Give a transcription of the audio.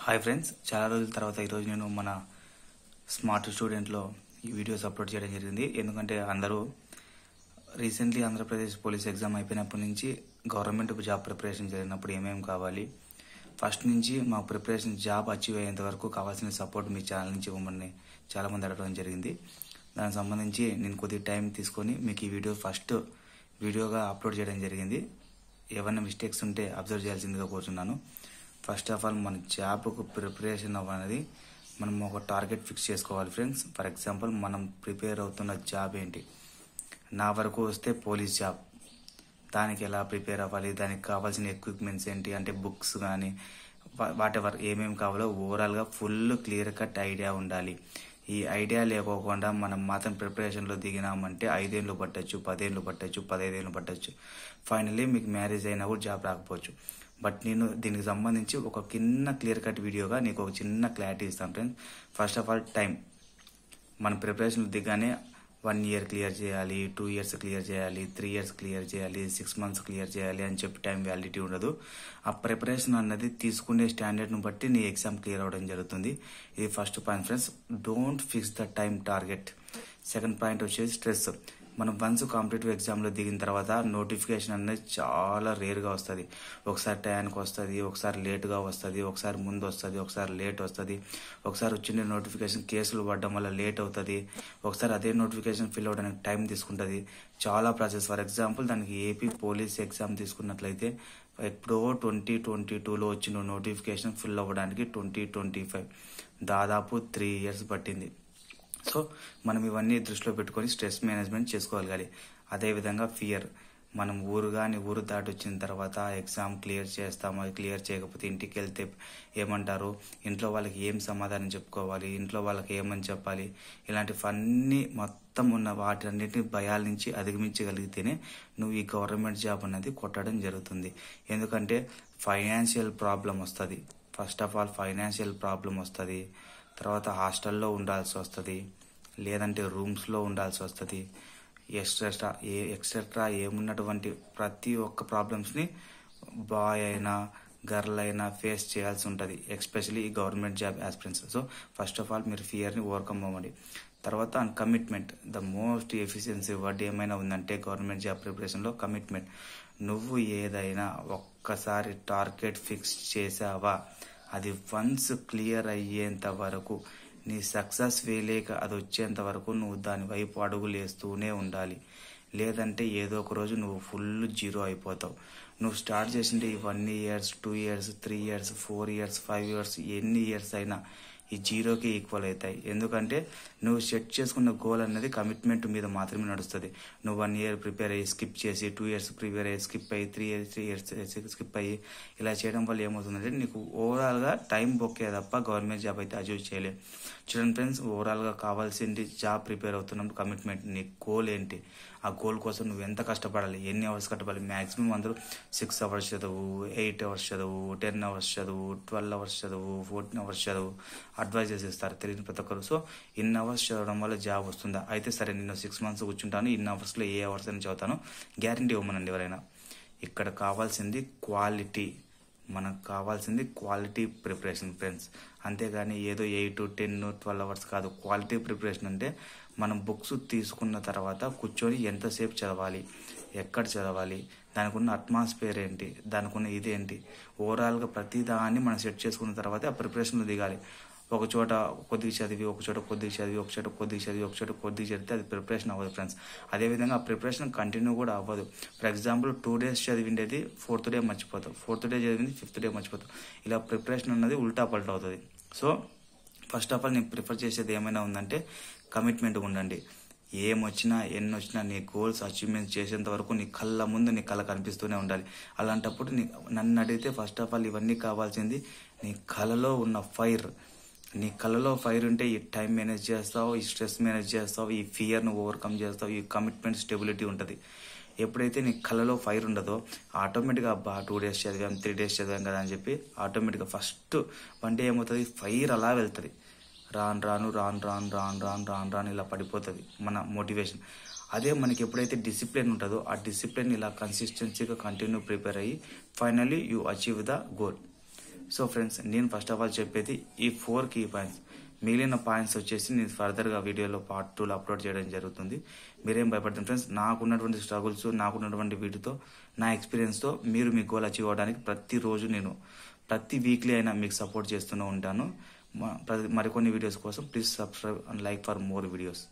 Hi friends, చాలా రోజుల తర్వాత ఈరోజు నేను మన స్మార్ట్ స్టూడెంట్లో ఈ వీడియోస్ అప్లోడ్ చేయడం జరిగింది. ఎందుకంటే అందరూ రీసెంట్లీ ఆంధ్రప్రదేశ్ పోలీస్ ఎగ్జామ్ అయిపోయినప్పటి నుంచి గవర్నమెంట్ జాబ్ ప్రిపరేషన్ జరిగినప్పుడు ఏమేమి కావాలి, ఫస్ట్ నుంచి మా ప్రిపరేషన్ జాబ్ అచీవ్ అయ్యేంత వరకు కావాల్సిన సపోర్ట్ మీ ఛానల్ నుంచి ఇవ్వమని చాలామంది అడగడం జరిగింది. దానికి సంబంధించి నేను కొద్దిగా టైం తీసుకొని మీకు ఈ వీడియో ఫస్ట్ వీడియోగా అప్లోడ్ చేయడం జరిగింది. ఏమైనా మిస్టేక్స్ ఉంటే అబ్జర్వ్ చేయాల్సిందిగా కోరుతున్నాను. ఫస్ట్ ఆఫ్ ఆల్ మన జాబ్కు ప్రిపరేషన్ అవ్వనేది మనం ఒక టార్గెట్ ఫిక్స్ చేసుకోవాలి ఫ్రెండ్స్. ఫర్ ఎగ్జాంపుల్ మనం ప్రిపేర్ అవుతున్న జాబ్ ఏంటి, నా వరకు వస్తే పోలీస్ జాబ్. దానికి ఎలా ప్రిపేర్ అవ్వాలి, దానికి కావాల్సిన ఎక్విప్మెంట్స్ ఏంటి అంటే బుక్స్ కానీ వాట్ ఎవర్ ఏమేమి కావాలో ఓవరాల్గా ఫుల్ క్లియర్ కట్ ఐడియా ఉండాలి. ఈ ఐడియా లేకోకుండా మనం మాత్రం ప్రిపరేషన్లో దిగినామంటే 5 ఏళ్ళు పట్టచ్చు, 10 ఏళ్ళు పట్టచ్చు, 15 ఏళ్ళు పట్టచ్చు. ఫైనల్లీ మీకు మ్యారేజ్ అయినా కూడా జాబ్ రాకపోవచ్చు. బట్ నేను దీనికి సంబంధించి ఒక క్లియర్ కట్ వీడియోగా నీకు ఒక చిన్న క్లారిటీ ఇస్తాను friends. First of all time. మన ప్రిపరేషన్ దిగ్గానే 1 ఇయర్ క్లియర్ చేయాలి, 2 ఇయర్స్ క్లియర్ చేయాలి, 3 ఇయర్స్ క్లియర్ చేయాలి, 6 మంత్స్ క్లియర్ చేయాలి అని చెప్పి టైం వ్యాలిడిటీ ఉండదు. ఆ ప్రిపరేషన్ అన్నది తీసుకునే స్టాండర్డ్ను బట్టి నీ ఎగ్జామ్ క్లియర్ అవ్వడం జరుగుతుంది. ఇది first point friends. Don't fix the time target. Second point వచ్చేసి స్ట్రెస్. మనం వన్స్ కాంపిటేటివ్ ఎగ్జామ్లో దిగిన తర్వాత నోటిఫికేషన్ అనేది చాలా రేర్గా వస్తుంది. ఒకసారి టైంకి వస్తుంది, ఒకసారి లేటుగా వస్తుంది, ఒకసారి ముందు వస్తుంది, ఒకసారి లేట్ వస్తుంది. ఒకసారి వచ్చిన నోటిఫికేషన్ కేసులు పడడం వల్ల లేట్ అవుతుంది. ఒకసారి అదే నోటిఫికేషన్ ఫిల్ అవ్వడానికి టైం తీసుకుంటుంది. చాలా ప్రాసెస్. ఫర్ ఎగ్జాంపుల్ దానికి ఏపీ పోలీస్ ఎగ్జామ్ తీసుకున్నట్లయితే ఎప్పుడో 2022లో వచ్చిన నోటిఫికేషన్ ఫిల్ అవ్వడానికి 2025 దాదాపు 3 ఇయర్స్ పట్టింది. సో మనం ఇవన్నీ దృష్టిలో పెట్టుకొని స్ట్రెస్ మేనేజ్మెంట్ చేసుకోగలగాలి. అదేవిధంగా ఫియర్. మనం ఊరు దాటి వచ్చిన తర్వాత ఎగ్జామ్ క్లియర్ చేస్తాము, అది క్లియర్ చేయకపోతే ఇంటికి వెళ్తే ఏమంటారు, ఇంట్లో వాళ్ళకి ఏం సమాధానం చెప్పుకోవాలి, ఇంట్లో వాళ్ళకి ఏమని చెప్పాలి, ఇలాంటివన్నీ మొత్తం ఉన్న వాటన్నిటిని భయాల నుంచి అధిగమించగలిగితేనే నువ్వు ఈ గవర్నమెంట్ జాబ్ అనేది కొట్టడం జరుగుతుంది. ఎందుకంటే ఫైనాన్షియల్ ప్రాబ్లం వస్తుంది. First of all financial problem వస్తుంది. తర్వాత హాస్టల్లో ఉండాల్సి వస్తుంది, లేదంటే రూమ్స్లో ఉండాల్సి వస్తుంది. ఎక్సెట్రా ఏమున్నటువంటి ప్రతి ఒక్క ప్రాబ్లమ్స్ని బాయ్ అయినా గర్ల్ అయినా ఫేస్ చేయాల్సి ఉంటుంది, ఎస్పెషలీ ఈ government job aspirants. So first of all మీరు ఫియర్ని ఓవర్కమ్ అవ్వండి. తర్వాత commitment. The most efficiency word ఏమైనా ఉందంటే గవర్నమెంట్ జాబ్ ప్రిపరేషన్లో కమిట్మెంట్. నువ్వు ఏదైనా ఒక్కసారి టార్గెట్ ఫిక్స్ చేసావా, అది వన్స్ క్లియర్ అయ్యేంత వరకు నీ సక్సెస్ వేలేక అది వచ్చేంత వరకు నువ్వు దాని వైపు అడుగులు వేస్తూనే ఉండాలి. లేదంటే ఏదో ఒక రోజు నువ్వు ఫుల్ జీరో అయిపోతావు. నువ్వు స్టార్ట్ చేసింటే ఈ 1 years 2 years 3 years 4 years 5 years ఎన్ని ఇయర్స్ అయినా ఈ జీరోకి ఈక్వల్ అవుతాయి. ఎందుకంటే నువ్వు సెట్ చేసుకున్న గోల్ అనేది కమిట్మెంట్ మీద మాత్రమే నడుస్తుంది. నువ్వు 1 ఇయర్ ప్రిపేర్ అయ్యి స్కిప్ చేసి, 2 ఇయర్స్ ప్రిపేర్ అయ్యి స్కిప్ అయ్యి, 3 ఇయర్స్ స్కిప్ అయ్యి ఇలా చేయడం వల్ల ఏమవుతుందంటే నీకు ఓవరాల్గా టైం బొక్కే తప్ప గవర్నమెంట్ జాబ్ అయితే అచీవ్ చేయలేవు. చూడండి ఫ్రెండ్స్, ఓవరాల్గా కావాల్సింది జాబ్ ప్రిపేర్ అవుతున్నప్పుడు కమిట్మెంట్. నీ గోల్ ఏంటి, ఆ గోల్ కోసం నువ్వు ఎంత కష్టపడాలి, ఎన్ని అవర్స్ కష్టపడాలి. మ్యాక్సిమం అందరూ 6 అవర్స్ చదువు, 8 అవర్స్ చదువు, 10 అవర్స్ చదువు, 12 అవర్స్ చదువు, 14 అవర్స్ చదువు అడ్వైజ్ చేసేస్తారు తెలియని ప్రతి ఒక్కరు. సో ఇన్ని అవర్స్ చదవడం వల్ల జాబ్ వస్తుందా, అయితే సరే నేను 6 మంత్స్ కూర్చుంటాను, ఇన్ని అవర్స్లో ఏ అవర్స్ అని చదువుతాను, గ్యారంటీ ఇవ్వమనండి ఎవరైనా. ఇక్కడ కావాల్సింది క్వాలిటీ. మనకు కావాల్సింది క్వాలిటీ ప్రిపరేషన్ ఫ్రెండ్స్. అంతేగాని ఏదో 8, 10, 12 అవర్స్ కాదు. క్వాలిటీ ప్రిపరేషన్ అంటే మనం బుక్స్ తీసుకున్న తర్వాత కూర్చొని ఎంతసేపు చదవాలి, ఎక్కడ చదవాలి, దానికి ఉన్న అట్మాస్ఫియర్ ఏంటి, దానికి ఉన్న ఇదేంటి, ఓవరాల్గా ప్రతి దాన్ని మనం సెట్ చేసుకున్న తర్వాత ఆ ప్రిపరేషన్లో దిగాలి. ఒక చోట కొద్దిగా చదివి, ఒక చోట కొద్దిగా చదివి, ఒక చోట కొద్దిగా చదివి, ఒక చోట కొద్దిగా చదివితే అది ప్రిపరేషన్ అవ్వదు ఫ్రెండ్స్. అదేవిధంగా ఆ ప్రిపరేషన్ కంటిన్యూ కూడా అవ్వదు. ఫర్ ఎగ్జాంపుల్ 2 డేస్ చదివిండేది 4th డే మర్చిపోతావు, 4th డే చదివింది 5th డే మర్చిపోతావు. ఇలా ప్రిపరేషన్ అన్నది ఉల్టా పల్టా అవుతుంది. సో ఫస్ట్ ఆఫ్ ఆల్ నేను ప్రిఫర్ చేసేది ఏమైనా ఉందంటే కమిట్మెంట్ ఉండండి. ఏమొచ్చినా ఎన్ని వచ్చినా నీ గోల్స్ అచీవ్మెంట్ చేసేంత వరకు నీ కళ్ళ ముందు నీ కళ కనిపిస్తూనే ఉండాలి. అలాంటప్పుడు నన్ను అడిగితే ఫస్ట్ ఆఫ్ ఆల్ ఇవన్నీ కావాల్సింది నీ కళలో ఉన్న ఫైర్. నీ కళలో ఫైర్ ఉంటే ఈ టైం మేనేజ్ చేస్తావు, ఈ స్ట్రెస్ మేనేజ్ చేస్తావు, ఈ ఫియర్ను ఓవర్కమ్ చేస్తావు, ఈ కమిట్మెంట్ స్టెబిలిటీ ఉంటుంది. ఎప్పుడైతే నీ కళలో ఫైర్ ఉండదో ఆటోమేటిక్గా 2 డేస్ చదివాం, 3 డేస్ చదివాం కదా అని చెప్పి ఆటోమేటిక్గా ఫస్ట్ 1 డే ఏమవుతుంది, ఫైర్ అలా వెళ్తుంది. రాను ఇలా పడిపోతుంది మన మోటివేషన్. అదే మనకి ఎప్పుడైతే డిసిప్లిన్ ఉంటుందో ఆ డిసిప్లిన్ ఇలా కన్సిస్టెన్సీగా కంటిన్యూ ప్రిపేర్ అయ్యి finally you achieve the goal. So friends, నేను ఫస్ట్ ఆఫ్ ఆల్ చెప్పేది ఈ 4 కీ పాయింట్స్. మిగిలిన పాయింట్స్ వచ్చేసి నేను ఫర్దర్గా వీడియోలో పార్ట్ 2లో అప్లోడ్ చేయడం జరుగుతుంది. మీరేం భయపడతారు ఫ్రెండ్స్. నాకున్నటువంటి స్ట్రగుల్స్, నాకున్నటువంటి వీటితో, నా ఎక్స్పీరియన్స్తో మీరు మీ గోల్ అచీవ్ అవ్వడానికి ప్రతిరోజు నేను ప్రతి వీక్లీ అయినా మీకు సపోర్ట్ చేస్తూనే ఉంటాను. మరికొన్ని వీడియోస్ కోసం please subscribe and like for more videos.